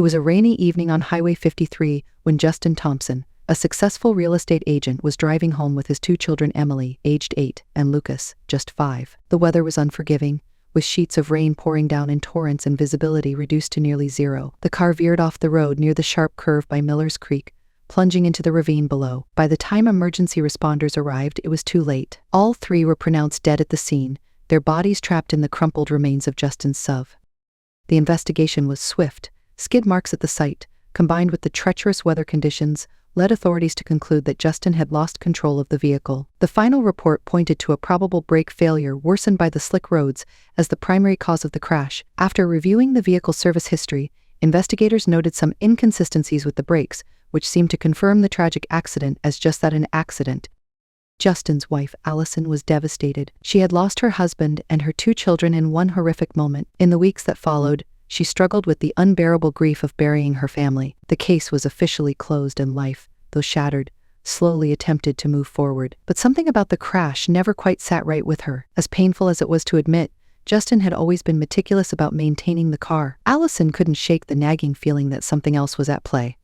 It was a rainy evening on Highway 53 when Justin Thompson, a successful real estate agent, was driving home with his two children, Emily, aged 8, and Lucas, just 5. The weather was unforgiving, with sheets of rain pouring down in torrents and visibility reduced to nearly zero. The car veered off the road near the sharp curve by Miller's Creek, plunging into the ravine below. By the time emergency responders arrived, it was too late. All three were pronounced dead at the scene, their bodies trapped in the crumpled remains of Justin's SUV. The investigation was swift. Skid marks at the site, combined with the treacherous weather conditions, led authorities to conclude that Justin had lost control of the vehicle. The final report pointed to a probable brake failure worsened by the slick roads as the primary cause of the crash. After reviewing the vehicle's service history, investigators noted some inconsistencies with the brakes, which seemed to confirm the tragic accident as just that, an accident. Justin's wife, Allison, was devastated. She had lost her husband and her two children in one horrific moment. In the weeks that followed, she struggled with the unbearable grief of burying her family. The case was officially closed and life, though shattered, slowly attempted to move forward. But something about the crash never quite sat right with her. As painful as it was to admit, Justin had always been meticulous about maintaining the car. Allison couldn't shake the nagging feeling that something else was at play.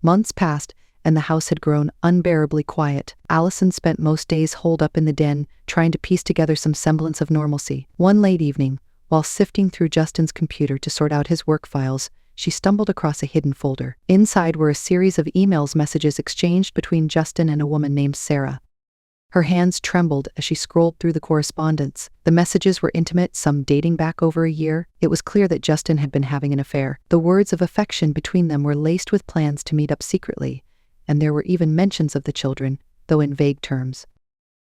Months passed, and the house had grown unbearably quiet. Allison spent most days holed up in the den, trying to piece together some semblance of normalcy. One late evening, while sifting through Justin's computer to sort out his work files, she stumbled across a hidden folder. Inside were a series of messages exchanged between Justin and a woman named Sarah. Her hands trembled as she scrolled through the correspondence. The messages were intimate, some dating back over a year. It was clear that Justin had been having an affair. The words of affection between them were laced with plans to meet up secretly, and there were even mentions of the children, though in vague terms.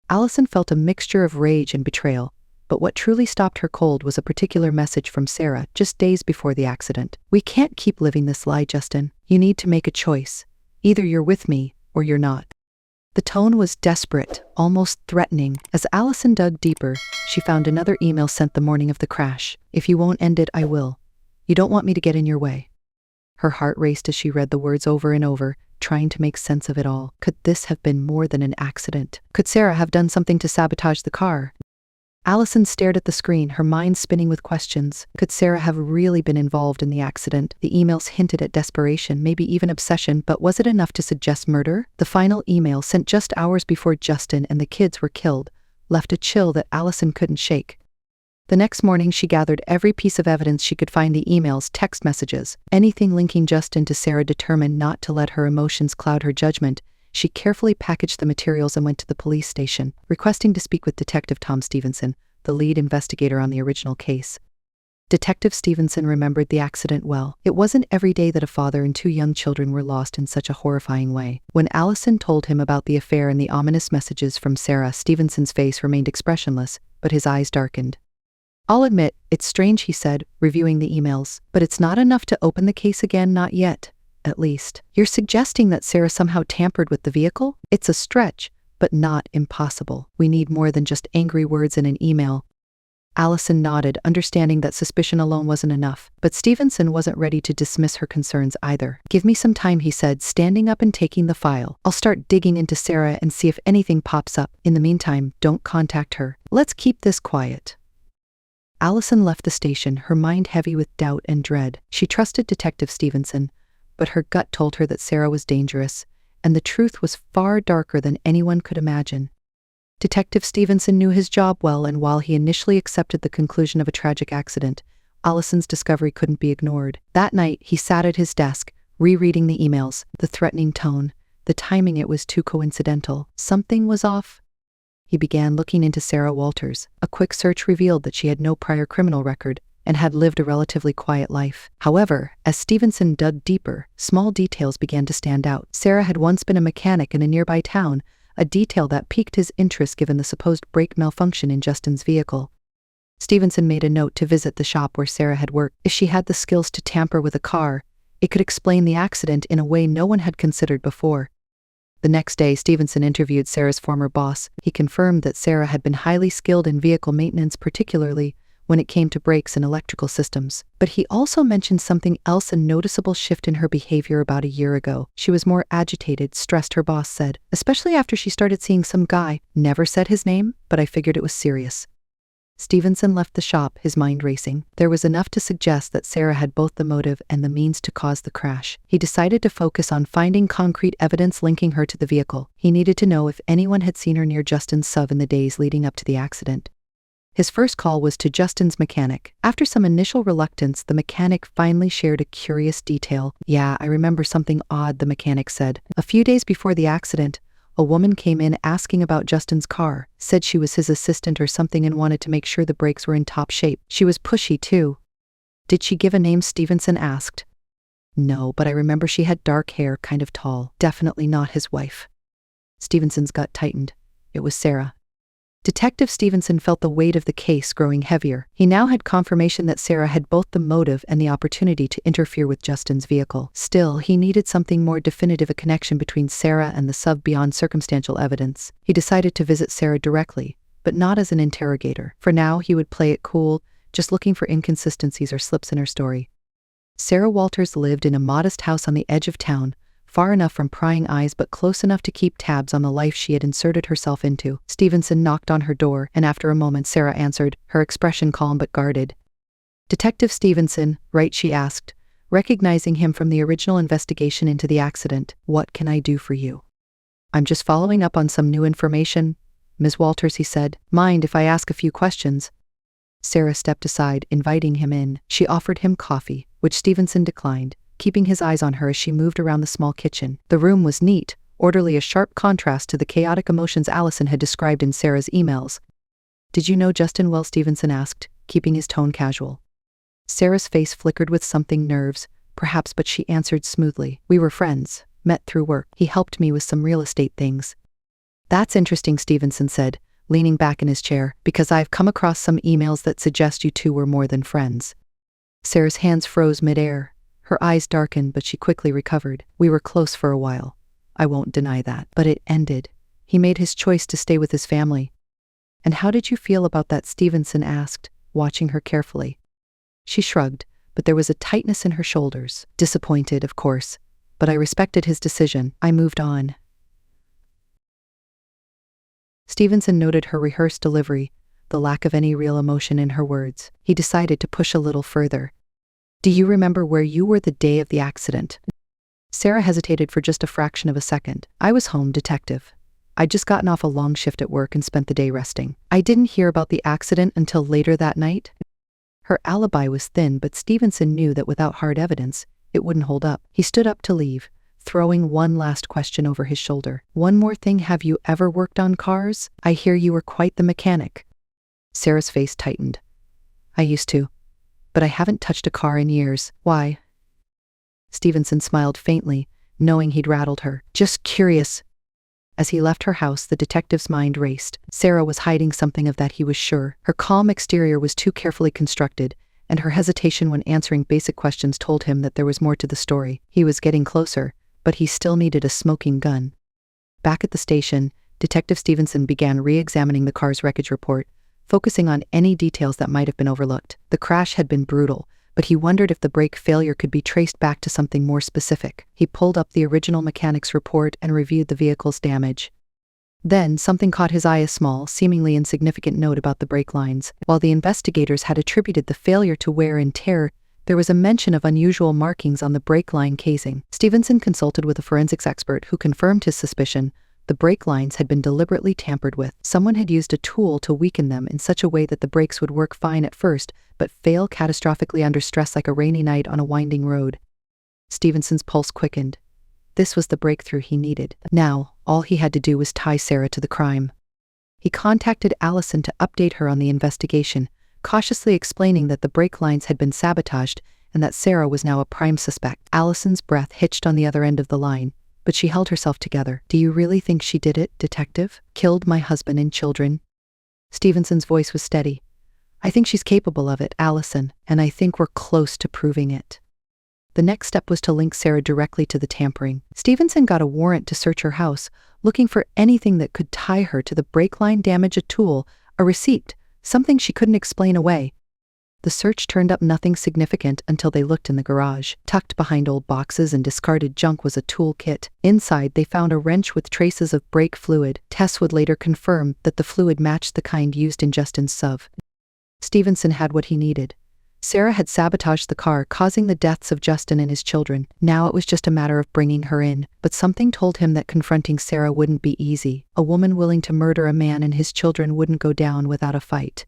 Allison felt a mixture of rage and betrayal, but what truly stopped her cold was a particular message from Sarah just days before the accident. "We can't keep living this lie, Justin. You need to make a choice. Either you're with me, or you're not." The tone was desperate, almost threatening. As Allison dug deeper, she found another email sent the morning of the crash. "If you won't end it, I will. You don't want me to get in your way." Her heart raced as she read the words over and over, trying to make sense of it all. Could this have been more than an accident? Could Sarah have done something to sabotage the car? Allison stared at the screen, her mind spinning with questions. Could Sarah have really been involved in the accident? The emails hinted at desperation, maybe even obsession, but was it enough to suggest murder? The final email, sent just hours before Justin and the kids were killed, left a chill that Allison couldn't shake. The next morning, she gathered every piece of evidence she could find: the emails, text messages, anything linking Justin to Sarah. Determined not to let her emotions cloud her judgment, she carefully packaged the materials and went to the police station, requesting to speak with Detective Tom Stevenson, the lead investigator on the original case. Detective Stevenson remembered the accident well. It wasn't every day that a father and two young children were lost in such a horrifying way. When Allison told him about the affair and the ominous messages from Sarah, Stevenson's face remained expressionless, but his eyes darkened. "I'll admit, it's strange," he said, reviewing the emails, "but it's not enough to open the case again, not yet. At least. You're suggesting that Sarah somehow tampered with the vehicle? It's a stretch, but not impossible. We need more than just angry words in an email." Allison nodded, understanding that suspicion alone wasn't enough, but Stevenson wasn't ready to dismiss her concerns either. "Give me some time," he said, standing up and taking the file. "I'll start digging into Sarah and see if anything pops up. In the meantime, don't contact her. Let's keep this quiet." Allison left the station, her mind heavy with doubt and dread. She trusted Detective Stevenson, but her gut told her that Sarah was dangerous, and the truth was far darker than anyone could imagine. Detective Stevenson knew his job well, and while he initially accepted the conclusion of a tragic accident, Allison's discovery couldn't be ignored. That night, he sat at his desk, rereading the emails, the threatening tone, the timing. It was too coincidental. Something was off. He began looking into Sarah Walters. A quick search revealed that she had no prior criminal record and had lived a relatively quiet life. However, as Stevenson dug deeper, small details began to stand out. Sarah had once been a mechanic in a nearby town, a detail that piqued his interest given the supposed brake malfunction in Justin's vehicle. Stevenson made a note to visit the shop where Sarah had worked. If she had the skills to tamper with a car, it could explain the accident in a way no one had considered before. The next day, Stevenson interviewed Sarah's former boss. He confirmed that Sarah had been highly skilled in vehicle maintenance, particularly when it came to brakes and electrical systems. But he also mentioned something else: a noticeable shift in her behavior about a year ago. She was more agitated, stressed, her boss said, especially after she started seeing some guy. "Never said his name, but I figured it was serious." Stevenson left the shop, his mind racing. There was enough to suggest that Sarah had both the motive and the means to cause the crash. He decided to focus on finding concrete evidence linking her to the vehicle. He needed to know if anyone had seen her near Justin's sub in the days leading up to the accident. His first call was to Justin's mechanic. After some initial reluctance, the mechanic finally shared a curious detail. "Yeah, I remember something odd," the mechanic said. "A few days before the accident, a woman came in asking about Justin's car, said she was his assistant or something and wanted to make sure the brakes were in top shape. She was pushy too." "Did she give a name?" Stevenson asked. "No, but I remember she had dark hair, kind of tall. Definitely not his wife." Stevenson's gut tightened. It was Sarah. Detective Stevenson felt the weight of the case growing heavier. He now had confirmation that Sarah had both the motive and the opportunity to interfere with Justin's vehicle. Still, he needed something more definitive, a connection between Sarah and the sub beyond circumstantial evidence. He decided to visit Sarah directly, but not as an interrogator. For now, he would play it cool, just looking for inconsistencies or slips in her story. Sarah Walters lived in a modest house on the edge of town, far enough from prying eyes but close enough to keep tabs on the life she had inserted herself into. Stevenson knocked on her door, and after a moment Sarah answered, her expression calm but guarded. "Detective Stevenson, right?" she asked, recognizing him from the original investigation into the accident. "What can I do for you?" "I'm just following up on some new information, Ms. Walters," he said. "Mind if I ask a few questions?" Sarah stepped aside, inviting him in. She offered him coffee, which Stevenson declined, keeping his eyes on her as she moved around the small kitchen. The room was neat, orderly, a sharp contrast to the chaotic emotions Allison had described in Sarah's emails. "Did you know Justin well?" Stevenson asked, keeping his tone casual. Sarah's face flickered with something, nerves, perhaps, but she answered smoothly. "We were friends, met through work. He helped me with some real estate things." "That's interesting," Stevenson said, leaning back in his chair, "because I've come across some emails that suggest you two were more than friends." Sarah's hands froze midair. Her eyes darkened, but she quickly recovered. "We were close for a while. I won't deny that. But it ended. He made his choice to stay with his family." "And how did you feel about that?" Stevenson asked, watching her carefully. She shrugged, but there was a tightness in her shoulders. "Disappointed, of course. But I respected his decision. I moved on." Stevenson noted her rehearsed delivery, the lack of any real emotion in her words. He decided to push a little further. "Do you remember where you were the day of the accident?" Sarah hesitated for just a fraction of a second. "I was home, detective. I'd just gotten off a long shift at work and spent the day resting. I didn't hear about the accident until later that night." Her alibi was thin, but Stevenson knew that without hard evidence, it wouldn't hold up. He stood up to leave, throwing one last question over his shoulder. "One more thing, have you ever worked on cars? I hear you were quite the mechanic." Sarah's face tightened. "I used to. But I haven't touched a car in years." "Why?" Stevenson smiled faintly, knowing he'd rattled her. "Just curious." As he left her house, the detective's mind raced. Sarah was hiding something, of that he was sure. Her calm exterior was too carefully constructed, and her hesitation when answering basic questions told him that there was more to the story. He was getting closer, but he still needed a smoking gun. Back at the station, Detective Stevenson began re-examining the car's wreckage report, focusing on any details that might have been overlooked. The crash had been brutal, but he wondered if the brake failure could be traced back to something more specific. He pulled up the original mechanic's report and reviewed the vehicle's damage. Then, something caught his eye, a small, seemingly insignificant note about the brake lines. While the investigators had attributed the failure to wear and tear, there was a mention of unusual markings on the brake line casing. Stevenson consulted with a forensics expert who confirmed his suspicion. The brake lines had been deliberately tampered with. Someone had used a tool to weaken them in such a way that the brakes would work fine at first, but fail catastrophically under stress, like a rainy night on a winding road. Stevenson's pulse quickened. This was the breakthrough he needed. Now, all he had to do was tie Sarah to the crime. He contacted Allison to update her on the investigation, cautiously explaining that the brake lines had been sabotaged and that Sarah was now a prime suspect. Allison's breath hitched on the other end of the line, but she held herself together. "Do you really think she did it, detective? Killed my husband and children?" Stevenson's voice was steady. "I think she's capable of it, Allison, and I think we're close to proving it." The next step was to link Sarah directly to the tampering. Stevenson got a warrant to search her house, looking for anything that could tie her to the brake line damage: a tool, a receipt, something she couldn't explain away. The search turned up nothing significant until they looked in the garage. Tucked behind old boxes and discarded junk was a tool kit. Inside, they found a wrench with traces of brake fluid. Tests would later confirm that the fluid matched the kind used in Justin's SUV. Stevenson had what he needed. Sarah had sabotaged the car, causing the deaths of Justin and his children. Now it was just a matter of bringing her in. But something told him that confronting Sarah wouldn't be easy. A woman willing to murder a man and his children wouldn't go down without a fight.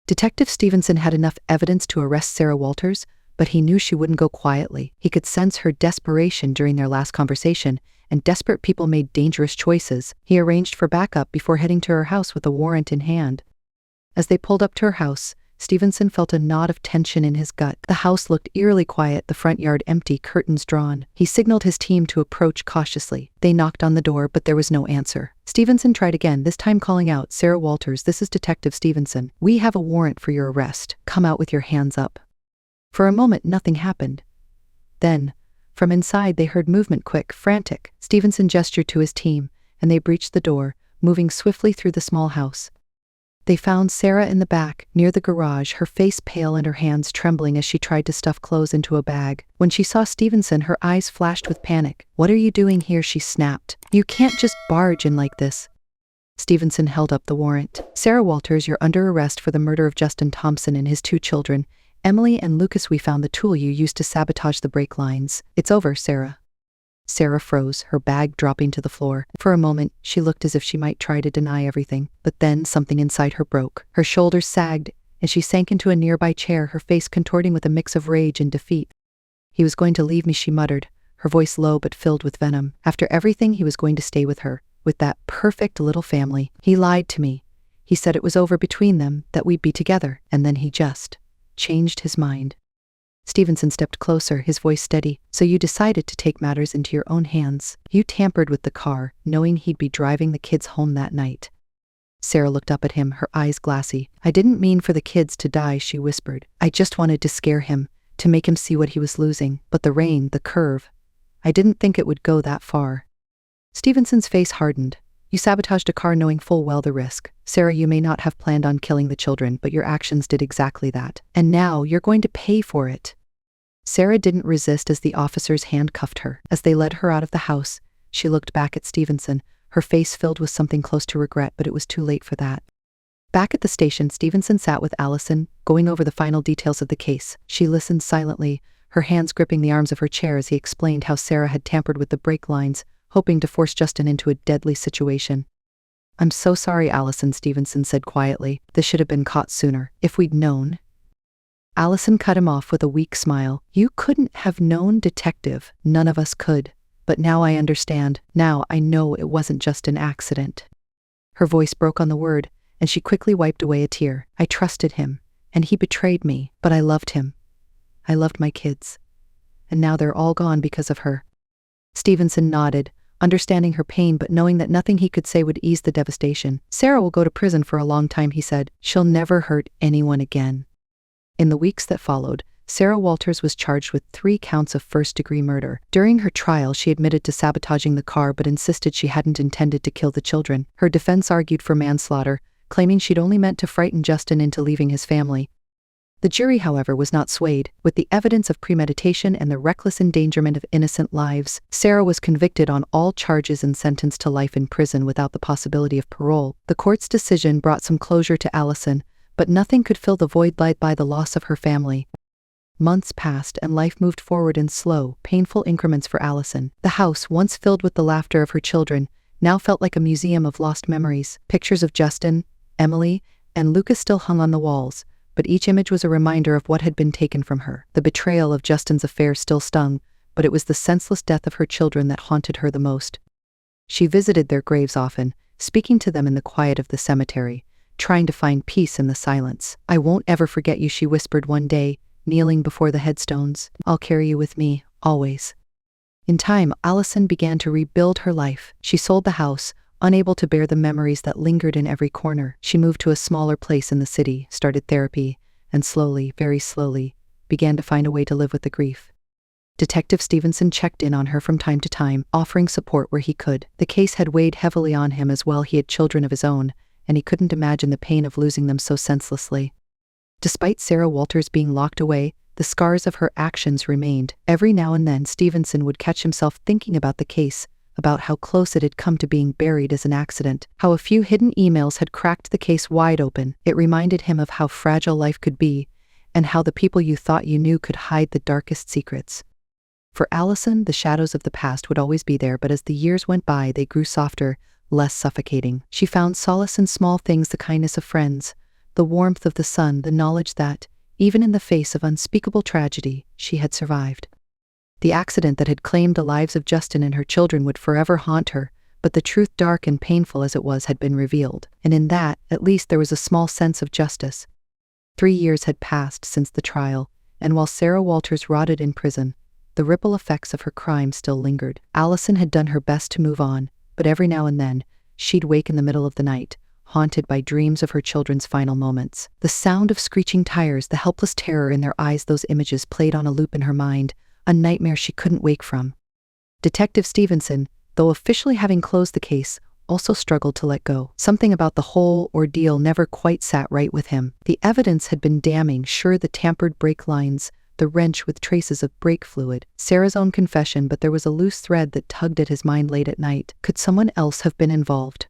Detective Stevenson had enough evidence to arrest Sarah Walters, but he knew she wouldn't go quietly. He could sense her desperation during their last conversation, and desperate people made dangerous choices. He arranged for backup before heading to her house with a warrant in hand. As they pulled up to her house, Stevenson felt a knot of tension in his gut. The house looked eerily quiet, the front yard empty, curtains drawn. He signaled his team to approach cautiously. They knocked on the door, but there was no answer. Stevenson tried again, this time calling out, "Sarah Walters, this is Detective Stevenson. We have a warrant for your arrest. Come out with your hands up." For a moment, nothing happened. Then, from inside, they heard movement, quick, frantic. Stevenson gestured to his team, and they breached the door, moving swiftly through the small house. They found Sarah in the back, near the garage, her face pale and her hands trembling as she tried to stuff clothes into a bag. When she saw Stevenson, her eyes flashed with panic. "What are you doing here?" she snapped. "You can't just barge in like this." Stevenson held up the warrant. "Sarah Walters, you're under arrest for the murder of Justin Thompson and his 2 children, Emily and Lucas. We found the tool you used to sabotage the brake lines. It's over, Sarah." Sarah froze, her bag dropping to the floor. For a moment, she looked as if she might try to deny everything, but then something inside her broke. Her shoulders sagged, and she sank into a nearby chair, her face contorting with a mix of rage and defeat. "He was going to leave me," she muttered, her voice low but filled with venom. "After everything, he was going to stay with her, with that perfect little family. He lied to me. He said it was over between them, that we'd be together, and then he just changed his mind." Stevenson stepped closer, his voice steady. "So you decided to take matters into your own hands. You tampered with the car, knowing he'd be driving the kids home that night." Sarah looked up at him, her eyes glassy. "I didn't mean for the kids to die," she whispered. "I just wanted to scare him, to make him see what he was losing. But the rain, the curve, I didn't think it would go that far." Stevenson's face hardened. "You sabotaged a car knowing full well the risk. Sarah, you may not have planned on killing the children, but your actions did exactly that. And now you're going to pay for it." Sarah didn't resist as the officers handcuffed her. As they led her out of the house, she looked back at Stevenson, her face filled with something close to regret, but it was too late for that. Back at the station, Stevenson sat with Allison, going over the final details of the case. She listened silently, her hands gripping the arms of her chair as he explained how Sarah had tampered with the brake lines, hoping to force Justin into a deadly situation. "I'm so sorry, Allison," Stevenson said quietly. "This should have been caught sooner. If we'd known." Allison cut him off with a weak smile. "You couldn't have known, Detective. None of us could. But now I understand. Now I know it wasn't just an accident." Her voice broke on the word, and she quickly wiped away a tear. "I trusted him, and he betrayed me, but I loved him. I loved my kids. And now they're all gone because of her." Stevenson nodded, understanding her pain but knowing that nothing he could say would ease the devastation. "Sarah will go to prison for a long time," he said. "She'll never hurt anyone again." In the weeks that followed, Sarah Walters was charged with 3 counts of first-degree murder. During her trial, she admitted to sabotaging the car but insisted she hadn't intended to kill the children. Her defense argued for manslaughter, claiming she'd only meant to frighten Justin into leaving his family. The jury, however, was not swayed. With the evidence of premeditation and the reckless endangerment of innocent lives, Sarah was convicted on all charges and sentenced to life in prison without the possibility of parole. The court's decision brought some closure to Allison, but nothing could fill the void left by the loss of her family. Months passed and life moved forward in slow, painful increments for Allison. The house, once filled with the laughter of her children, now felt like a museum of lost memories. Pictures of Justin, Emily, and Lucas still hung on the walls, but each image was a reminder of what had been taken from her. The betrayal of Justin's affair still stung, but it was the senseless death of her children that haunted her the most. She visited their graves often, speaking to them in the quiet of the cemetery, trying to find peace in the silence. "I won't ever forget you," she whispered one day, kneeling before the headstones. "I'll carry you with me, always." In time, Allison began to rebuild her life. She sold the house, unable to bear the memories that lingered in every corner. She moved to a smaller place in the city, started therapy, and slowly, very slowly, began to find a way to live with the grief. Detective Stevenson checked in on her from time to time, offering support where he could. The case had weighed heavily on him as well. He had children of his own, and he couldn't imagine the pain of losing them so senselessly. Despite Sarah Walters being locked away, the scars of her actions remained. Every now and then Stevenson would catch himself thinking about the case, about how close it had come to being buried as an accident, how a few hidden emails had cracked the case wide open. It reminded him of how fragile life could be, and how the people you thought you knew could hide the darkest secrets. For Allison, the shadows of the past would always be there, but as the years went by, they grew softer, less suffocating. She found solace in small things: the kindness of friends, the warmth of the sun, the knowledge that, even in the face of unspeakable tragedy, she had survived. The accident that had claimed the lives of Justin and her children would forever haunt her, but the truth, dark and painful as it was, had been revealed, and in that, at least, there was a small sense of justice. 3 years had passed since the trial, and while Sarah Walters rotted in prison, the ripple effects of her crime still lingered. Allison had done her best to move on, but every now and then, she'd wake in the middle of the night, haunted by dreams of her children's final moments. The sound of screeching tires, the helpless terror in their eyes, those images played on a loop in her mind, a nightmare she couldn't wake from. Detective Stevenson, though officially having closed the case, also struggled to let go. Something about the whole ordeal never quite sat right with him. The evidence had been damning, sure, the tampered brake lines, the wrench with traces of brake fluid, Sarah's own confession, but there was a loose thread that tugged at his mind late at night. Could someone else have been involved?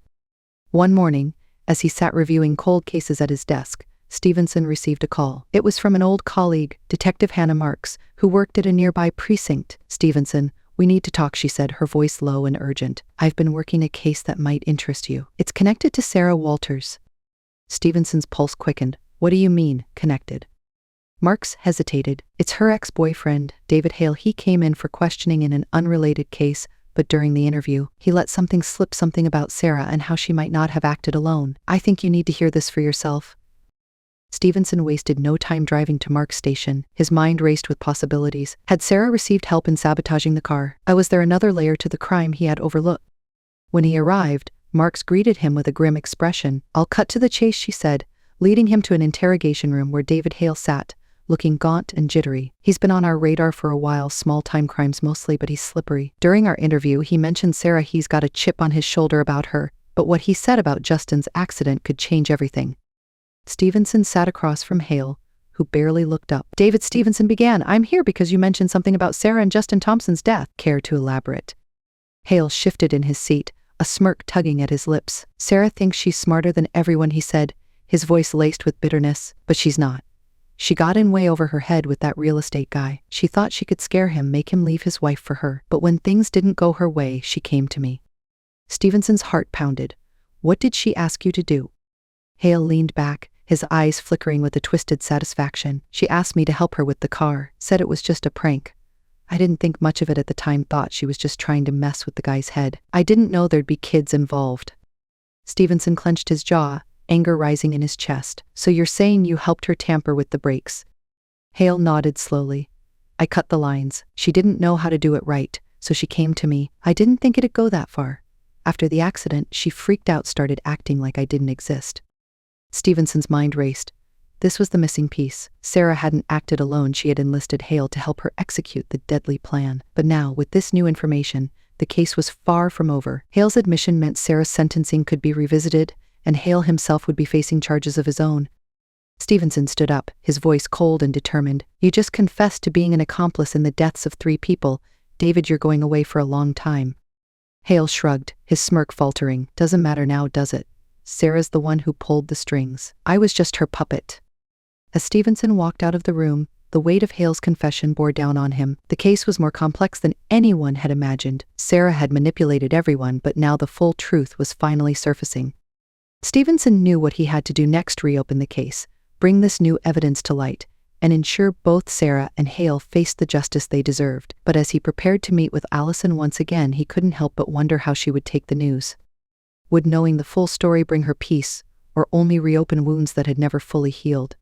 One morning, as he sat reviewing cold cases at his desk, Stevenson received a call. It was from an old colleague, Detective Hannah Marks, who worked at a nearby precinct. "Stevenson, we need to talk," she said, her voice low and urgent. "I've been working a case that might interest you. It's connected to Sarah Walters." Stevenson's pulse quickened. "What do you mean, connected?" Marks hesitated. "It's her ex-boyfriend, David Hale. He came in for questioning in an unrelated case, but during the interview, he let something slip, something about Sarah and how she might not have acted alone. I think you need to hear this for yourself." Stevenson wasted no time driving to Mark's station. His mind raced with possibilities. Had Sarah received help in sabotaging the car? Was there another layer to the crime he had overlooked? When he arrived, Marks greeted him with a grim expression. "I'll cut to the chase," she said, leading him to an interrogation room where David Hale sat, looking gaunt and jittery. "He's been on our radar for a while, small-time crimes mostly, but he's slippery. During our interview, he mentioned Sarah. He's got a chip on his shoulder about her, but what he said about Justin's accident could change everything." Stevenson sat across from Hale, who barely looked up. "David," Stevenson began, "I'm here because you mentioned something about Sarah and Justin Thompson's death. Care to elaborate?" Hale shifted in his seat, a smirk tugging at his lips. "Sarah thinks she's smarter than everyone," he said, his voice laced with bitterness, "but she's not. She got in way over her head with that real estate guy. She thought she could scare him, make him leave his wife for her. But when things didn't go her way, she came to me." Stevenson's heart pounded. "What did she ask you to do?" Hale leaned back, his eyes flickering with a twisted satisfaction. "She asked me to help her with the car, said it was just a prank. I didn't think much of it at the time, thought she was just trying to mess with the guy's head. I didn't know there'd be kids involved." Stevenson clenched his jaw, anger rising in his chest. "So you're saying you helped her tamper with the brakes?" Hale nodded slowly. "I cut the lines. She didn't know how to do it right, so she came to me. I didn't think it'd go that far. After the accident, she freaked out, started acting like I didn't exist." Stevenson's mind raced. This was the missing piece. Sarah hadn't acted alone. She had enlisted Hale to help her execute the deadly plan. But now, with this new information, the case was far from over. Hale's admission meant Sarah's sentencing could be revisited, and Hale himself would be facing charges of his own. Stevenson stood up, his voice cold and determined. "You just confessed to being an accomplice in the deaths of 3 people. David, you're going away for a long time." Hale shrugged, his smirk faltering. "Doesn't matter now, does it? Sarah's the one who pulled the strings. I was just her puppet." As Stevenson walked out of the room, the weight of Hale's confession bore down on him. The case was more complex than anyone had imagined. Sarah had manipulated everyone, but now the full truth was finally surfacing. Stevenson knew what he had to do next: reopen the case, bring this new evidence to light, and ensure both Sarah and Hale faced the justice they deserved. But as he prepared to meet with Allison once again, he couldn't help but wonder how she would take the news. Would knowing the full story bring her peace, or only reopen wounds that had never fully healed?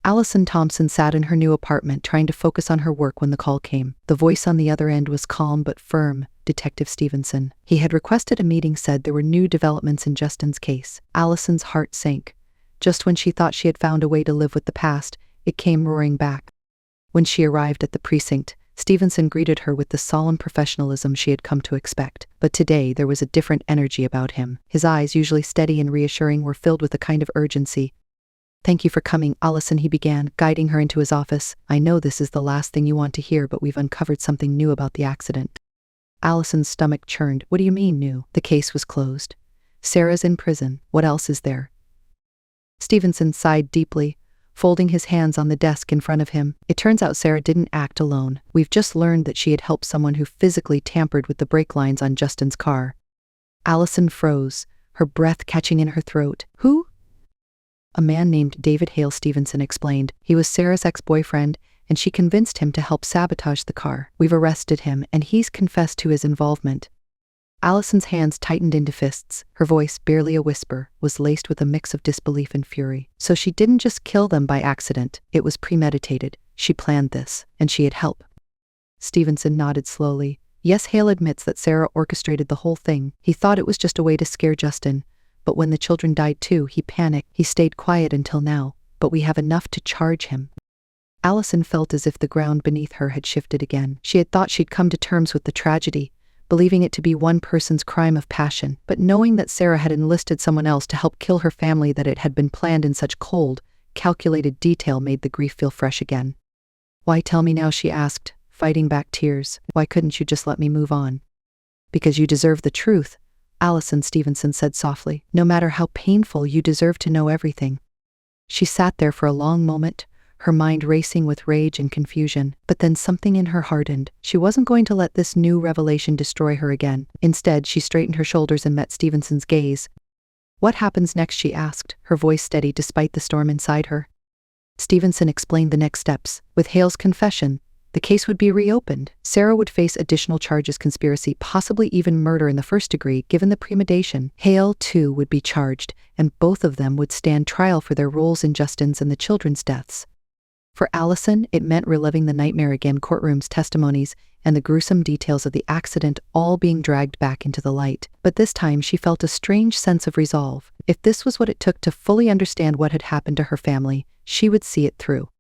Allison Thompson sat in her new apartment, trying to focus on her work when the call came. The voice on the other end was calm but firm. "Detective Stevenson." He had requested a meeting, said there were new developments in Justin's case. Allison's heart sank. Just when she thought she had found a way to live with the past, it came roaring back. When she arrived at the precinct, Stevenson greeted her with the solemn professionalism she had come to expect. But today there was a different energy about him. His eyes, usually steady and reassuring, were filled with a kind of urgency. "Thank you for coming, Allison," he began, guiding her into his office. "I know this is the last thing you want to hear, but we've uncovered something new about the accident." Allison's stomach churned. What do you mean, new? The case was closed. Sarah's in prison. What else is there? Stevenson sighed deeply, folding his hands on the desk in front of him. It turns out Sarah didn't act alone. We've just learned that she had helped someone who physically tampered with the brake lines on Justin's car. Allison froze, her breath catching in her throat. Who? A man named David Hale, Stevenson explained. He was Sarah's ex-boyfriend, and she convinced him to help sabotage the car. We've arrested him, and he's confessed to his involvement. Allison's hands tightened into fists. Her voice, barely a whisper, was laced with a mix of disbelief and fury. So she didn't just kill them by accident. It was premeditated. She planned this, and she had help. Stevenson nodded slowly. Yes, Hale admits that Sarah orchestrated the whole thing. He thought it was just a way to scare Justin. But when the children died too, he panicked. He stayed quiet until now, but we have enough to charge him. Allison felt as if the ground beneath her had shifted again. She had thought she'd come to terms with the tragedy, believing it to be one person's crime of passion, but knowing that Sarah had enlisted someone else to help kill her family, that it had been planned in such cold, calculated detail, made the grief feel fresh again. Why tell me now, she asked, fighting back tears. Why couldn't you just let me move on? Because you deserve the truth, Allison, Stevenson said softly. No matter how painful, you deserve to know everything. She sat there for a long moment, her mind racing with rage and confusion, but then something in her hardened. She wasn't going to let this new revelation destroy her again. Instead, she straightened her shoulders and met Stevenson's gaze. What happens next, she asked, her voice steady despite the storm inside her. Stevenson explained the next steps. With Hale's confession, the case would be reopened. Sarah would face additional charges: conspiracy, possibly even murder in the first degree, given the premeditation. Hale, too, would be charged, and both of them would stand trial for their roles in Justin's and the children's deaths. For Allison, it meant reliving the nightmare again: courtrooms, testimonies, and the gruesome details of the accident all being dragged back into the light. But this time she felt a strange sense of resolve. If this was what it took to fully understand what had happened to her family, she would see it through.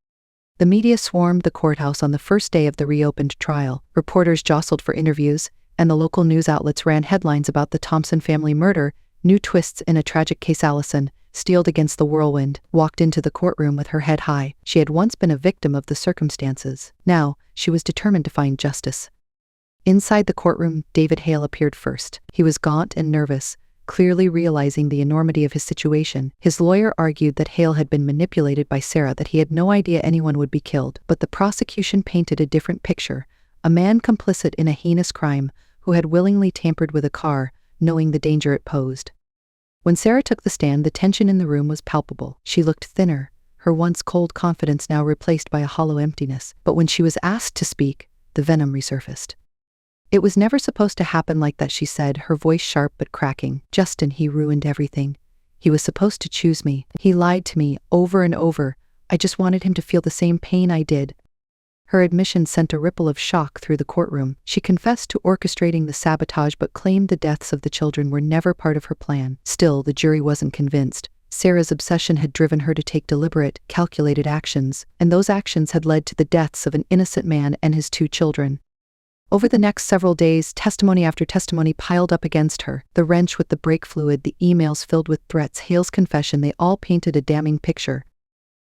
The media swarmed the courthouse on the first day of the reopened trial. Reporters jostled for interviews, and the local news outlets ran headlines about the Thompson family murder, new twists in a tragic case. Allison, steeled against the whirlwind, walked into the courtroom with her head high. She had once been a victim of the circumstances. Now, she was determined to find justice. Inside the courtroom, David Hale appeared first. He was gaunt and nervous, clearly realizing the enormity of his situation. His lawyer argued that Hale had been manipulated by Sarah, that he had no idea anyone would be killed. But the prosecution painted a different picture: a man complicit in a heinous crime, who had willingly tampered with a car, knowing the danger it posed. When Sarah took the stand, the tension in the room was palpable. She looked thinner, her once cold confidence now replaced by a hollow emptiness. But when she was asked to speak, the venom resurfaced. It was never supposed to happen like that, she said, her voice sharp but cracking. Justin, he ruined everything. He was supposed to choose me. He lied to me over and over. I just wanted him to feel the same pain I did. Her admission sent a ripple of shock through the courtroom. She confessed to orchestrating the sabotage but claimed the deaths of the children were never part of her plan. Still, the jury wasn't convinced. Sarah's obsession had driven her to take deliberate, calculated actions, and those actions had led to the deaths of an innocent man and his 2 children. Over the next several days, testimony after testimony piled up against her. The wrench with the brake fluid, the emails filled with threats, Hale's confession, they all painted a damning picture.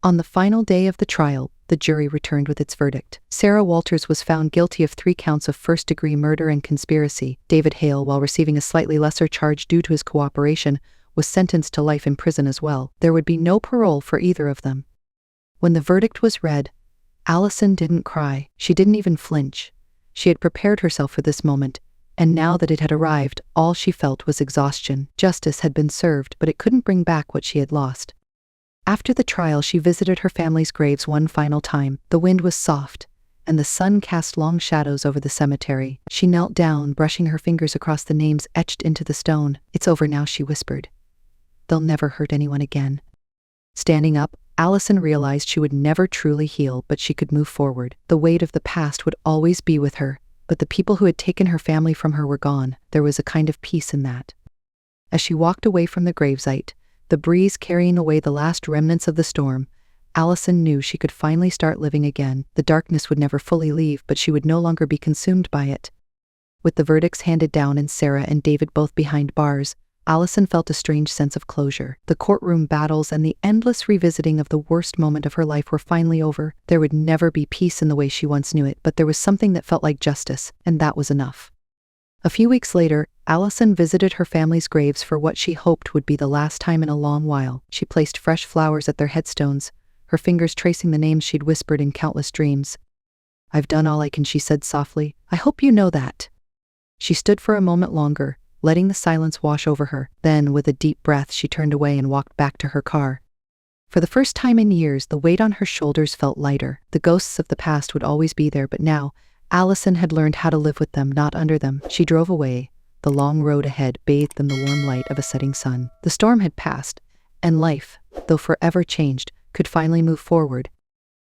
On the final day of the trial, the jury returned with its verdict. Sarah Walters was found guilty of 3 counts of first-degree murder and conspiracy. David Hale, while receiving a slightly lesser charge due to his cooperation, was sentenced to life in prison as well. There would be no parole for either of them. When the verdict was read, Allison didn't cry. She didn't even flinch. She had prepared herself for this moment, and now that it had arrived, all she felt was exhaustion. Justice had been served, but it couldn't bring back what she had lost. After the trial, she visited her family's graves one final time. The wind was soft, and the sun cast long shadows over the cemetery. She knelt down, brushing her fingers across the names etched into the stone. It's over now, she whispered. They'll never hurt anyone again. Standing up, Allison realized she would never truly heal, but she could move forward. The weight of the past would always be with her, but the people who had taken her family from her were gone. There was a kind of peace in that. As she walked away from the gravesite, the breeze carrying away the last remnants of the storm, Allison knew she could finally start living again. The darkness would never fully leave, but she would no longer be consumed by it. With the verdicts handed down and Sarah and David both behind bars, Allison felt a strange sense of closure. The courtroom battles and the endless revisiting of the worst moment of her life were finally over. There would never be peace in the way she once knew it, but there was something that felt like justice, and that was enough. A few weeks later, Allison visited her family's graves for what she hoped would be the last time in a long while. She placed fresh flowers at their headstones, her fingers tracing the names she'd whispered in countless dreams. "I've done all I can," she said softly. "I hope you know that." She stood for a moment longer, letting the silence wash over her. Then, with a deep breath, she turned away and walked back to her car. For the first time in years, the weight on her shoulders felt lighter. The ghosts of the past would always be there, but now, Allison had learned how to live with them, not under them. She drove away, the long road ahead bathed in the warm light of a setting sun. The storm had passed, and life, though forever changed, could finally move forward.